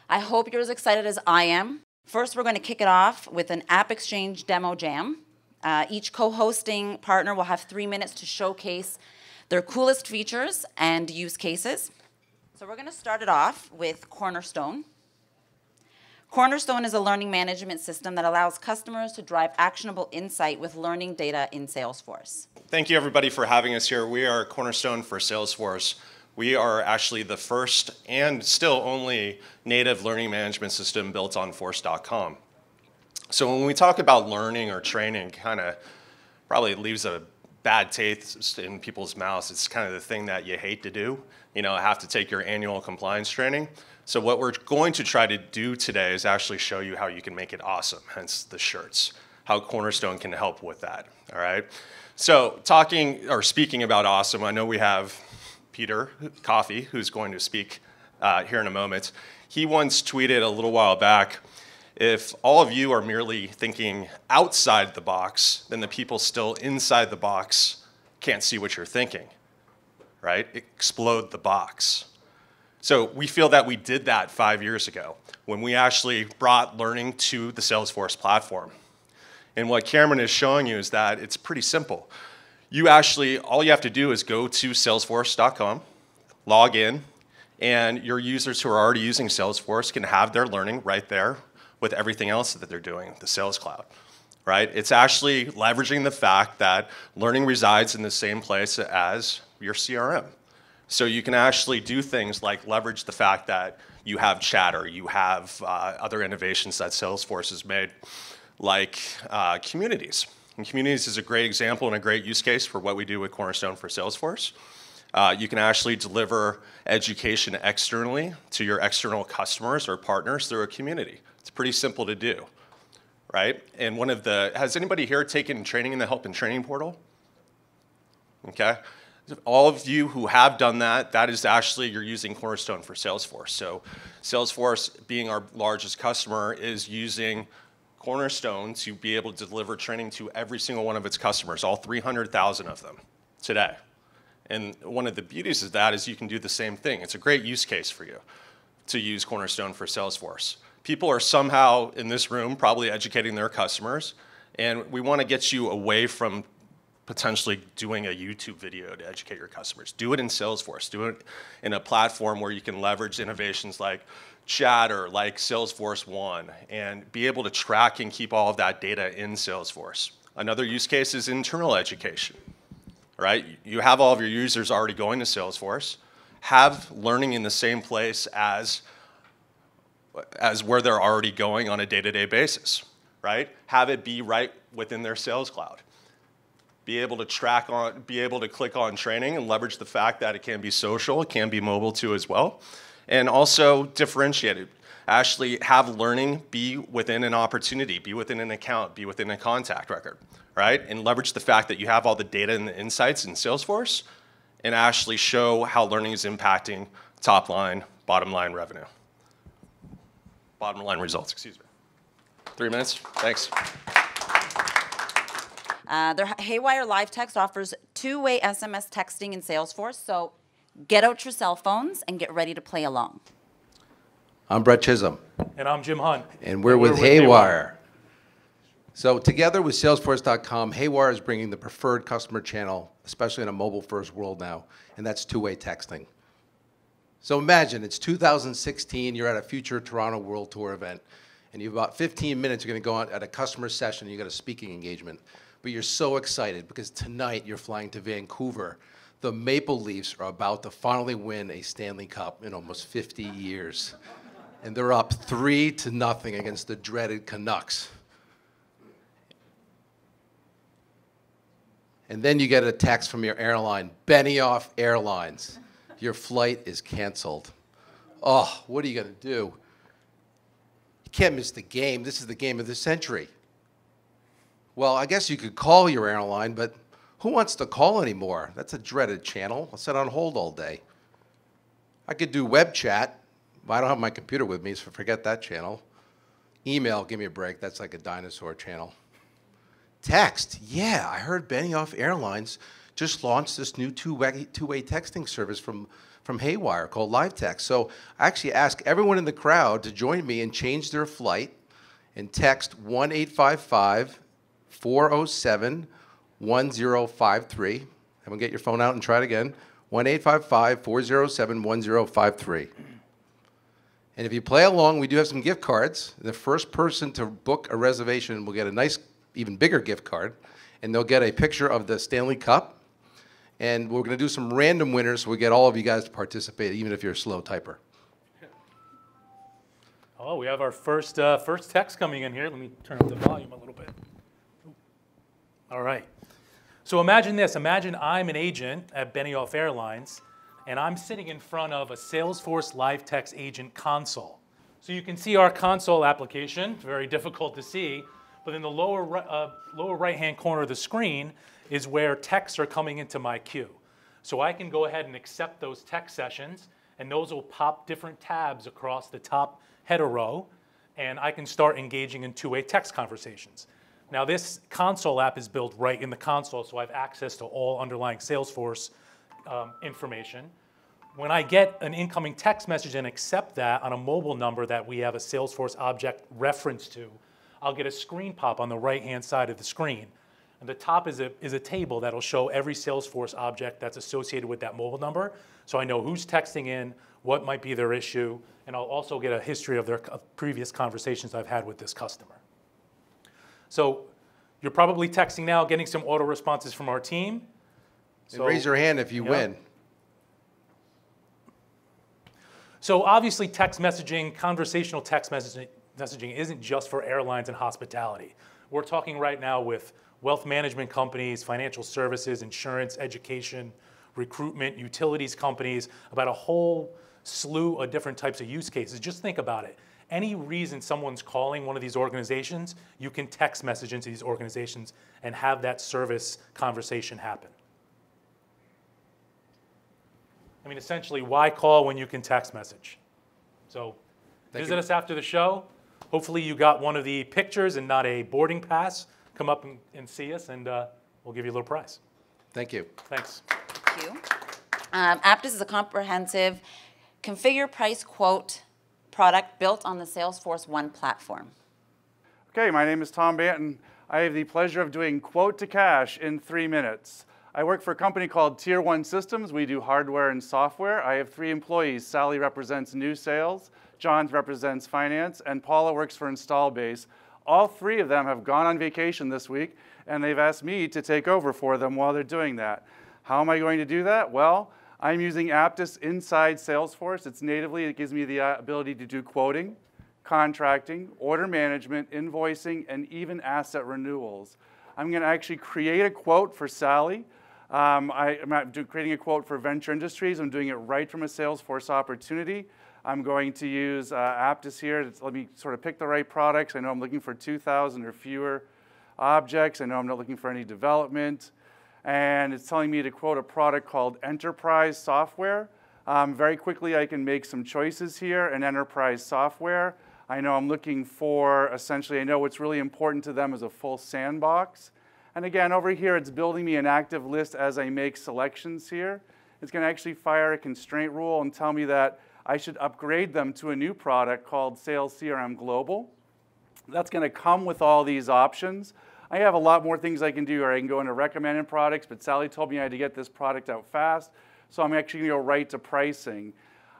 I hope you're as excited as I am. First, we're going to kick it off with an AppExchange demo jam. Each co-hosting partner will have 3 minutes to showcase their coolest features and use cases. So we're going to start it off with Cornerstone. Cornerstone is a learning management system that allows customers to drive actionable insight with learning data in Salesforce. Thank you, everybody, for having us here. We are Cornerstone for Salesforce. We are actually the first and still only native learning management system built on Force.com. So when we talk about learning or training, kind of probably leaves a bad taste in people's mouths. It's kind of the thing that you hate to do, have to take your annual compliance training. So what we're going to try to do today is actually show you how you can make it awesome, hence the shirts, how Cornerstone can help with that, all right? So speaking about awesome, I know we have Peter Coffey, who's going to speak here in a moment. He once tweeted a little while back, if all of you are merely thinking outside the box, then the people still inside the box can't see what you're thinking, right? Explode the box. So we feel that we did that 5 years ago when we actually brought learning to the Salesforce platform. And what Cameron is showing you is that it's pretty simple. All you have to do is go to salesforce.com, log in, and your users who are already using Salesforce can have their learning right there with everything else that they're doing, the Sales Cloud, right? It's actually leveraging the fact that learning resides in the same place as your CRM. So you can actually do things like leverage the fact that you have Chatter, you have other innovations that Salesforce has made, like communities. And communities is a great example and a great use case for what we do with Cornerstone for Salesforce. You can actually deliver education externally to your external customers or partners through a community. It's pretty simple to do, right? And has anybody here taken training in the Help and Training portal? Okay. All of you who have done that, that is actually, you're using Cornerstone for Salesforce. So Salesforce, being our largest customer, is using Cornerstone to be able to deliver training to every single one of its customers, all 300,000 of them today. And one of the beauties of that is you can do the same thing. It's a great use case for you to use Cornerstone for Salesforce. People are somehow in this room probably educating their customers, and we want to get you away from potentially doing a YouTube video to educate your customers. Do it in Salesforce. Do it in a platform where you can leverage innovations like Chatter, like Salesforce One, and be able to track and keep all of that data in Salesforce. Another use case is internal education, right? You have all of your users already going to Salesforce. Have learning in the same place as where they're already going on a day-to-day basis, right? Have it be right within their Sales Cloud. Be able to click on training and leverage the fact that it can be social, it can be mobile too as well, and also differentiate it. Actually have learning be within an opportunity, be within an account, be within a contact record, right? And leverage the fact that you have all the data and the insights in Salesforce and actually show how learning is impacting top line, bottom line revenue. Bottom line results, excuse me. 3 minutes, thanks. Their Heywire Live Text offers two-way SMS texting in Salesforce, so get out your cell phones and get ready to play along. I'm Brett Chisholm. And I'm Jim Hunt. And we're with Heywire. So together with Salesforce.com, Heywire is bringing the preferred customer channel, especially in a mobile-first world now, and that's two-way texting. So imagine it's 2016, you're at a future Toronto World Tour event, and you have about 15 minutes, you're going to go on at a customer session, you got a speaking engagement. But you're so excited because tonight you're flying to Vancouver. The Maple Leafs are about to finally win a Stanley Cup in almost 50 years. And they're up 3-0 against the dreaded Canucks. And then you get a text from your airline, Benioff Airlines. Your flight is canceled. Oh, what are you going to do? You can't miss the game. This is the game of the century. Well, I guess you could call your airline, but who wants to call anymore? That's a dreaded channel. I'll sit on hold all day. I could do web chat, but I don't have my computer with me, so forget that channel. Email, give me a break. That's like a dinosaur channel. Text, yeah, I heard Benioff Airlines just launched this new two-way texting service from Heywire called Live Text. So I actually ask everyone in the crowd to join me and change their flight and text 1-855-407-1053. Everyone get your phone out and try it again. 1-855-407-1053. And if you play along, we do have some gift cards. The first person to book a reservation will get a nice, even bigger gift card. And they'll get a picture of the Stanley Cup. And we're going to do some random winners so we get all of you guys to participate, even if you're a slow typer. Oh, we have our first text coming in here. Let me turn up the volume a little bit. All right. So imagine this. Imagine I'm an agent at Benioff Airlines, and I'm sitting in front of a Salesforce Live Text Agent console. So you can see our console application. It's very difficult to see, but in the lower right-hand corner of the screen is where texts are coming into my queue. So I can go ahead and accept those text sessions, and those will pop different tabs across the top header row, and I can start engaging in two-way text conversations. Now this console app is built right in the console, so I have access to all underlying Salesforce information. When I get an incoming text message and accept that on a mobile number that we have a Salesforce object reference to, I'll get a screen pop on the right-hand side of the screen. And the top is a table that'll show every Salesforce object that's associated with that mobile number, so I know who's texting in, what might be their issue, and I'll also get a history of their previous conversations I've had with this customer. So you're probably texting now, getting some auto responses from our team. And raise your hand if you win. So obviously text messaging, conversational text messaging isn't just for airlines and hospitality. We're talking right now with wealth management companies, financial services, insurance, education, recruitment, utilities companies, about a whole slew of different types of use cases. Just think about it. Any reason someone's calling one of these organizations, you can text message into these organizations and have that service conversation happen. I mean, essentially, why call when you can text message? So visit us after the show. Hopefully you got one of the pictures and not a boarding pass. Come up and see us, and we'll give you a little prize. Thank you. Thank Thanks. you. Apttus is a comprehensive configure, price, quote product built on the Salesforce One platform. Okay, my name is Tom Banton. I have the pleasure of doing quote to cash in 3 minutes. I work for a company called Tier 1 Systems. We do hardware and software. I have 3 employees. Sally represents new sales, John represents finance, and Paula works for install base. All 3 of them have gone on vacation this week, and they've asked me to take over for them while they're doing that. How am I going to do that? Well, I'm using Apttus inside Salesforce. It's natively, it gives me the ability to do quoting, contracting, order management, invoicing, and even asset renewals. I'm going to actually create a quote for Sally. I'm not creating a quote for Venture Industries. I'm doing it right from a Salesforce opportunity. I'm going to use Apttus here to let me sort of pick the right products. I know I'm looking for 2,000 or fewer objects. I know I'm not looking for any development. And it's telling me to quote a product called Enterprise Software. Very quickly, I can make some choices here in Enterprise Software. I know I'm looking for, essentially, I know what's really important to them is a full sandbox. And again, over here, it's building me an active list as I make selections here. It's going to actually fire a constraint rule and tell me that I should upgrade them to a new product called Sales CRM Global. That's going to come with all these options. I have a lot more things I can do, or I can go into recommended products, but Sally told me I had to get this product out fast, so I'm actually going to go right to pricing.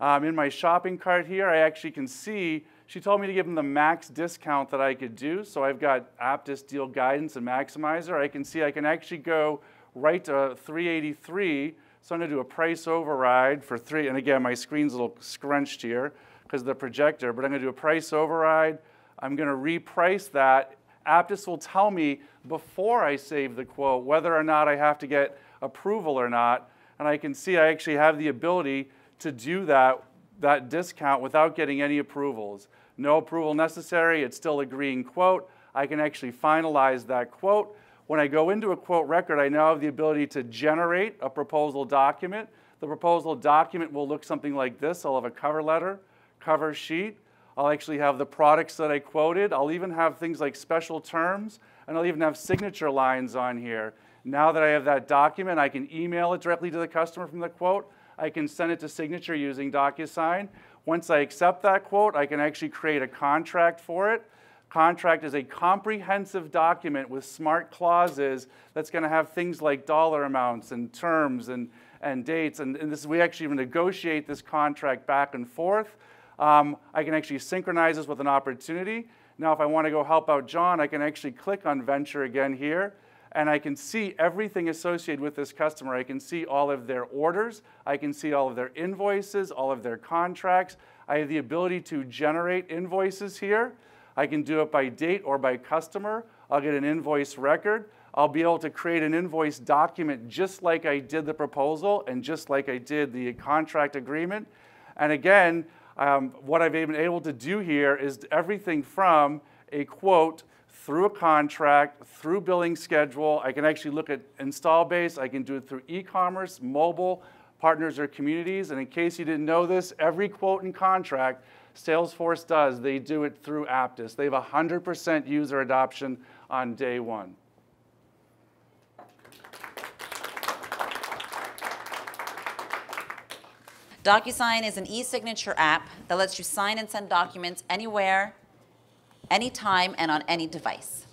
In my shopping cart here, I actually can see, she told me to give them the max discount that I could do, so I've got Apttus Deal Guidance and Maximizer. I can see I can actually go right to $383, so I'm going to do a price override for $3, and again, my screen's a little scrunched here because of the projector, but I'm going to do a price override. I'm going to reprice that. Apttus will tell me before I save the quote whether or not I have to get approval or not, and I can see I actually have the ability to do that discount without getting any approvals. No approval necessary, it's still a green quote. I can actually finalize that quote. When I go into a quote record, I now have the ability to generate a proposal document. The proposal document will look something like this. I'll have a cover letter, cover sheet. I'll actually have the products that I quoted. I'll even have things like special terms, and I'll even have signature lines on here. Now that I have that document, I can email it directly to the customer from the quote. I can send it to signature using DocuSign. Once I accept that quote, I can actually create a contract for it. Contract is a comprehensive document with smart clauses that's going to have things like dollar amounts and terms and dates. And we actually negotiate this contract back and forth. I can actually synchronize this with an opportunity. Now, if I want to go help out John, I can actually click on Venture again here. And I can see everything associated with this customer. I can see all of their orders. I can see all of their invoices, all of their contracts. I have the ability to generate invoices here. I can do it by date or by customer. I'll get an invoice record. I'll be able to create an invoice document just like I did the proposal and just like I did the contract agreement. And again, what I've been able to do here is everything from a quote through a contract, through billing schedule. I can actually look at install base. I can do it through e-commerce, mobile, partners or communities. And in case you didn't know this, every quote and contract Salesforce does, they do it through Apttus. They have 100% user adoption on day one. DocuSign is an e-signature app that lets you sign and send documents anywhere, anytime, and on any device.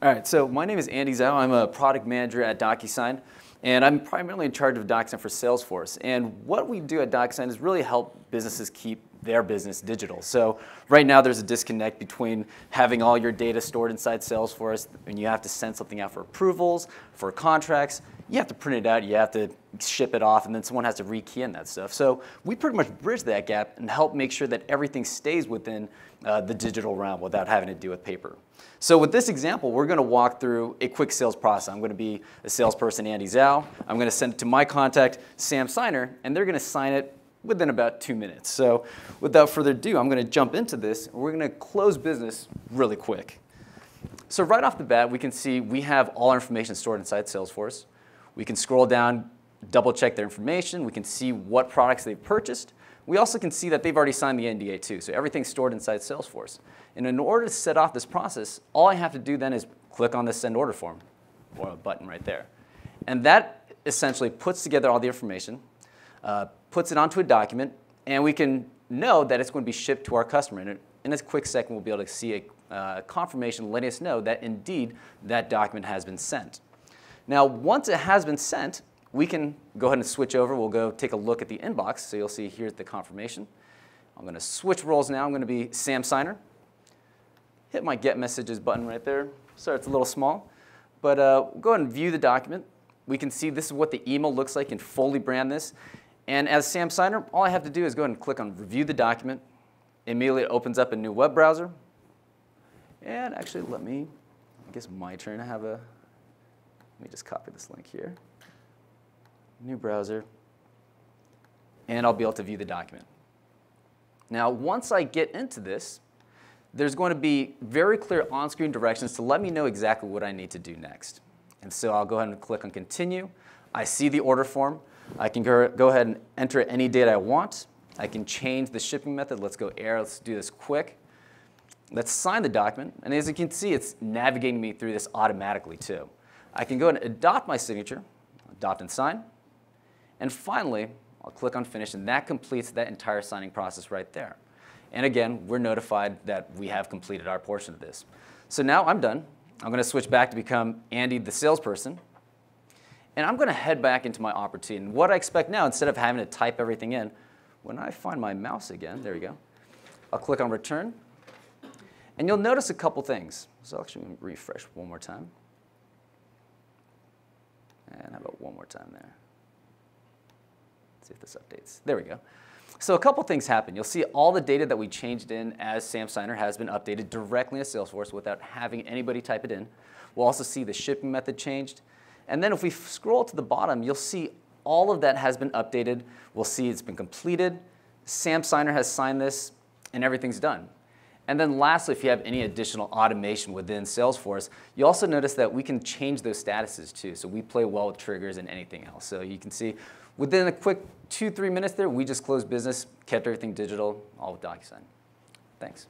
All right, so my name is Andy Zhao. I'm a product manager at DocuSign, and I'm primarily in charge of DocuSign for Salesforce. And what we do at DocuSign is really help businesses keep their business digital. So right now there's a disconnect between having all your data stored inside Salesforce and you have to send something out for approvals, for contracts. You have to print it out, you have to ship it off, and then someone has to rekey in that stuff. So we pretty much bridge that gap and help make sure that everything stays within the digital realm without having to deal with paper. So with this example, we're going to walk through a quick sales process. I'm going to be a salesperson, Andy Zhao. I'm going to send it to my contact, Sam Signer, and they're going to sign it within about 2 minutes. So without further ado, I'm going to jump into this, and we're going to close business really quick. So right off the bat, we can see we have all our information stored inside Salesforce. We can scroll down, double check their information. We can see what products they've purchased. We also can see that they've already signed the NDA too, so everything's stored inside Salesforce. And in order to set off this process, all I have to do then is click on the send order form, or a button right there. And that essentially puts together all the information, puts it onto a document, and we can know that it's going to be shipped to our customer. And in a quick second, we'll be able to see a confirmation letting us know that indeed that document has been sent. Now, once it has been sent, we can go ahead and switch over. We'll go take a look at the inbox. So you'll see here's the confirmation. I'm going to switch roles now. I'm going to be Sam Signer. Hit my Get Messages button right there. Sorry, it's a little small. But go ahead and view the document. We can see this is what the email looks like and fully brand this. And as Sam Signer, all I have to do is go ahead and click on Review the Document. Immediately it opens up a new web browser. And actually, I guess my turn. Let me just copy this link here. New browser. And I'll be able to view the document. Now, once I get into this, there's going to be very clear on-screen directions to let me know exactly what I need to do next. And so I'll go ahead and click on Continue. I see the order form. I can go ahead and enter any date I want. I can change the shipping method. Let's go air. Let's do this quick. Let's sign the document. And as you can see, it's navigating me through this automatically, too. I can go ahead and adopt my signature, adopt and sign. And finally, I'll click on Finish, and that completes that entire signing process right there. And again, we're notified that we have completed our portion of this. So now I'm done. I'm going to switch back to become Andy, the salesperson. And I'm going to head back into my opportunity. And what I expect now, instead of having to type everything in, when I find my mouse again, there we go, I'll click on Return. And you'll notice a couple things. So I'll actually refresh one more time. And how about one more time there? Let's see if this updates. There we go. So a couple things happen. You'll see all the data that we changed in as Sam Signer has been updated directly into Salesforce without having anybody type it in. We'll also see the shipping method changed. And then if we scroll to the bottom, you'll see all of that has been updated. We'll see it's been completed. Sam Signer has signed this, and everything's done. And then lastly, if you have any additional automation within Salesforce, you also notice that we can change those statuses too. So we play well with triggers and anything else. So you can see within a quick 2-3 minutes there, we just closed business, kept everything digital, all with DocuSign. Thanks.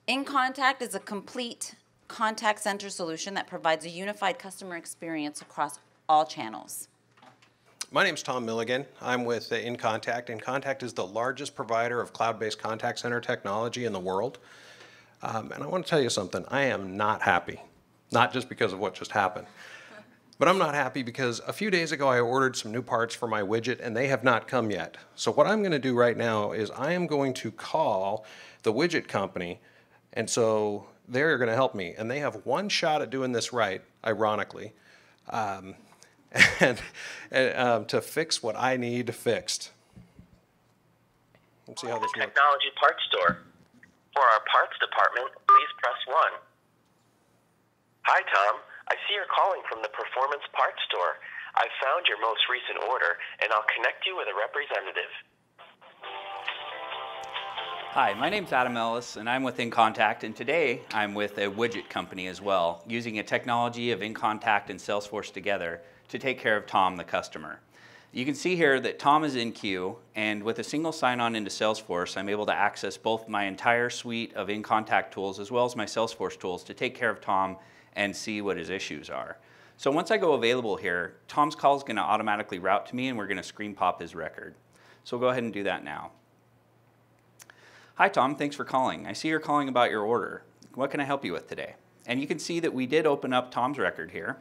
inContact is a complete contact center solution that provides a unified customer experience across all channels. My name's Tom Milligan. I'm with inContact. inContact is the largest provider of cloud-based contact center technology in the world. And I want to tell you something. I am not happy, not just because of what just happened. But I'm not happy because a few days ago I ordered some new parts for my widget and they have not come yet. So what I'm going to do right now is I am going to call the widget company, and so they're going to help me. And they have one shot at doing this right, ironically, to fix what I need fixed. Let's see how this works. Technology Parts Store. For our parts department, please press 1. Hi, Tom. I see you're calling from the Performance Parts Store. I've found your most recent order, and I'll connect you with a representative. Hi, my name's Adam Ellis, and I'm with inContact, and today I'm with a widget company as well, using a technology of inContact and Salesforce together to take care of Tom, the customer. You can see here that Tom is in queue, and with a single sign-on into Salesforce, I'm able to access both my entire suite of inContact tools as well as my Salesforce tools to take care of Tom and see what his issues are. So once I go available here, Tom's call is going to automatically route to me, and we're going to screen pop his record. So we'll go ahead and do that now. Hi, Tom. Thanks for calling. I see you're calling about your order. What can I help you with today? And you can see that we did open up Tom's record here.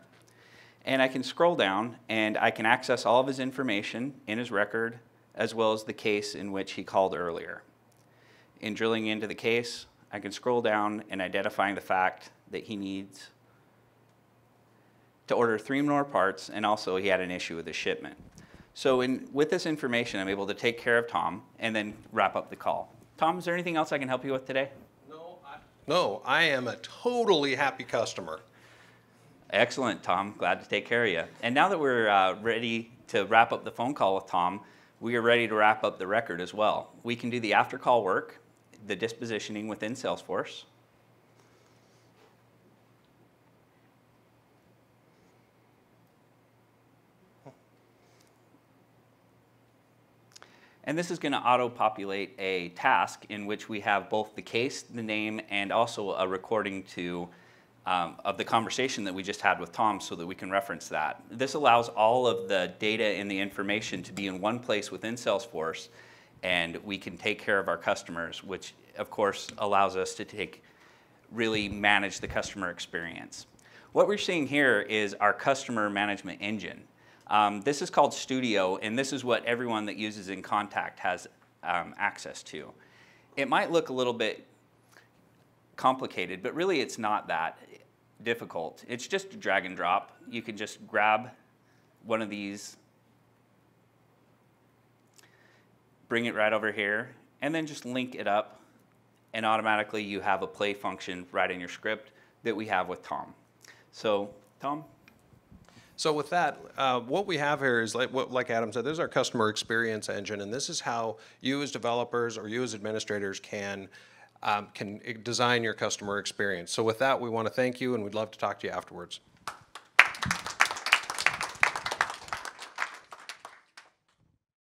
And I can scroll down, and I can access all of his information in his record, as well as the case in which he called earlier. In drilling into the case, I can scroll down and identifying the fact that he needs to order 3 more parts, and also he had an issue with his shipment. So with this information, I'm able to take care of Tom and then wrap up the call. Tom, is there anything else I can help you with today? No, I am a totally happy customer. Excellent, Tom. Glad to take care of you. And now that we're ready to wrap up the phone call with Tom, we are ready to wrap up the record as well. We can do the after call work, the dispositioning within Salesforce. And this is going to auto-populate a task in which we have both the case, the name, and also a recording of the conversation that we just had with Tom so that we can reference that. This allows all of the data and the information to be in one place within Salesforce, and we can take care of our customers, which of course allows us to really manage the customer experience. What we're seeing here is our customer management engine. This is called Studio, and this is what everyone that uses inContact has access to. It might look a little bit complicated, but really it's not that difficult. It's just a drag and drop. You can just grab one of these, bring it right over here, and then just link it up, and automatically you have a play function right in your script that we have with Tom. So, Tom? So with that, what we have here is, like Adam said, this is our customer experience engine, and this is how you as developers or you as administrators can design your customer experience. So with that, we want to thank you, and we'd love to talk to you afterwards.